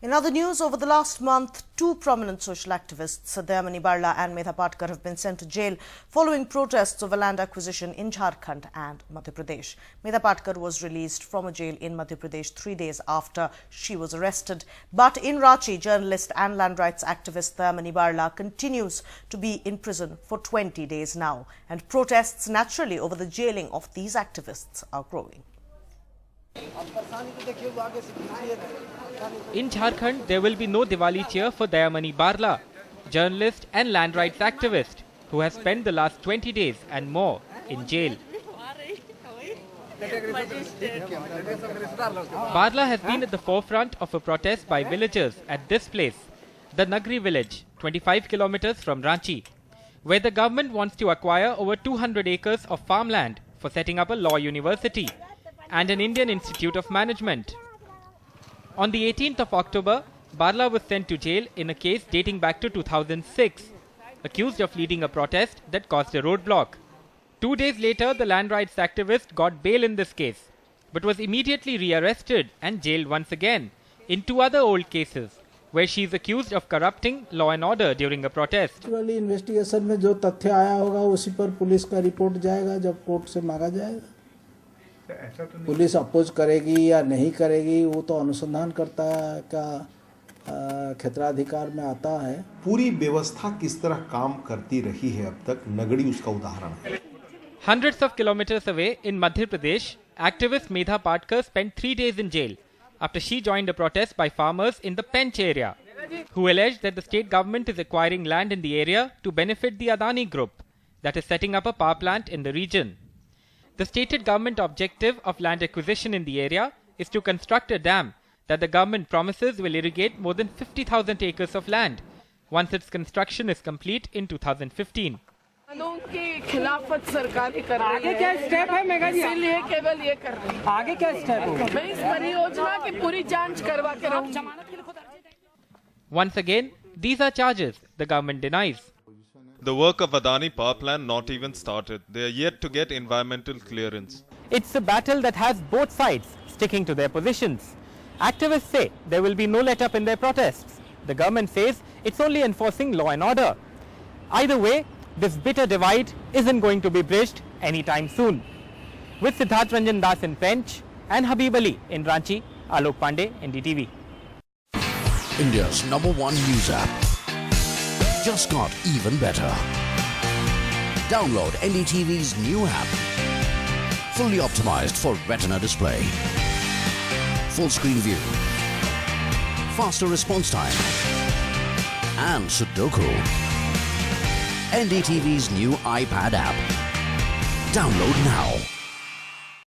In other news, over the last month, two prominent social activists, Dayamani Barla and Medha Patkar, have been sent to jail following protests over land acquisition in Jharkhand and Madhya Pradesh. Medha Patkar was released from a jail in Madhya Pradesh 3 days after she was arrested. But in Ranchi, journalist and land rights activist Dayamani Barla continues to be in prison for 20 days now. And protests naturally over the jailing of these activists are growing. In Jharkhand, there will be no Diwali cheer for Dayamani Barla, journalist and land rights activist, who has spent the last 20 days and more in jail. Barla has been at the forefront of a protest by villagers at this place, the Nagri village, 25 kilometers from Ranchi, where the government wants to acquire over 200 acres of farmland for setting up a law university and an Indian Institute of Management. On the 18th of October, Barla was sent to jail in a case dating back to 2006, accused of leading a protest that caused a roadblock. 2 days later, the land rights activist got bail in this case, but was immediately rearrested and jailed once again in two other old cases, where she is accused of corrupting law and order during a protest. Actually investigation में जो तथ्य आया होगा उसी पर police का report जाएगा जब कोर्ट से मांगा जाएगा। पुलिस अपोज करेगी या नहीं करेगी वो तो अनुसंधानकर्ता का क्षेत्राधिकार में आता है। पूरी व्यवस्था किस तरह काम करती रही है अब तक, नगड़ी उसका उदाहरण है। Hundreds of kilometers away in Madhya Pradesh, activist Medha Patkar spent 3 days in jail after she joined a protest by farmers in the Pench area, who alleged that the state government is acquiring land in the area to benefit the Adani Group, that is setting up a power plant in the region. The stated government objective of land acquisition in the area is to construct a dam that the government promises will irrigate more than 50,000 acres of land once its construction is complete in 2015. उनकी खिलाफत सरकार ही कर रही है। आगे क्या step है mega जी? इसलिए केवल ये कर रही है। आगे क्या स्टेप है? मैं इस परियोजना की पूरी जांच करवा के रहूंगी। Once again, these are charges the government denies. The work of Adani power plant not even started. They are yet to get environmental clearance. It's a battle that has both sides sticking to their positions. Activists say there will be no let-up in their protests. The government says it's only enforcing law and order. Either way, this bitter divide isn't going to be bridged anytime soon. With Siddharth Ranjan Das in Pench and Habib Ali in Ranchi, Alok Pandey, NDTV. India's #1 news app just got even better. Download NDTV's new app. Fully optimized for retina display. Full screen view. Faster response time. And Sudoku. NDTV's new iPad app. Download now.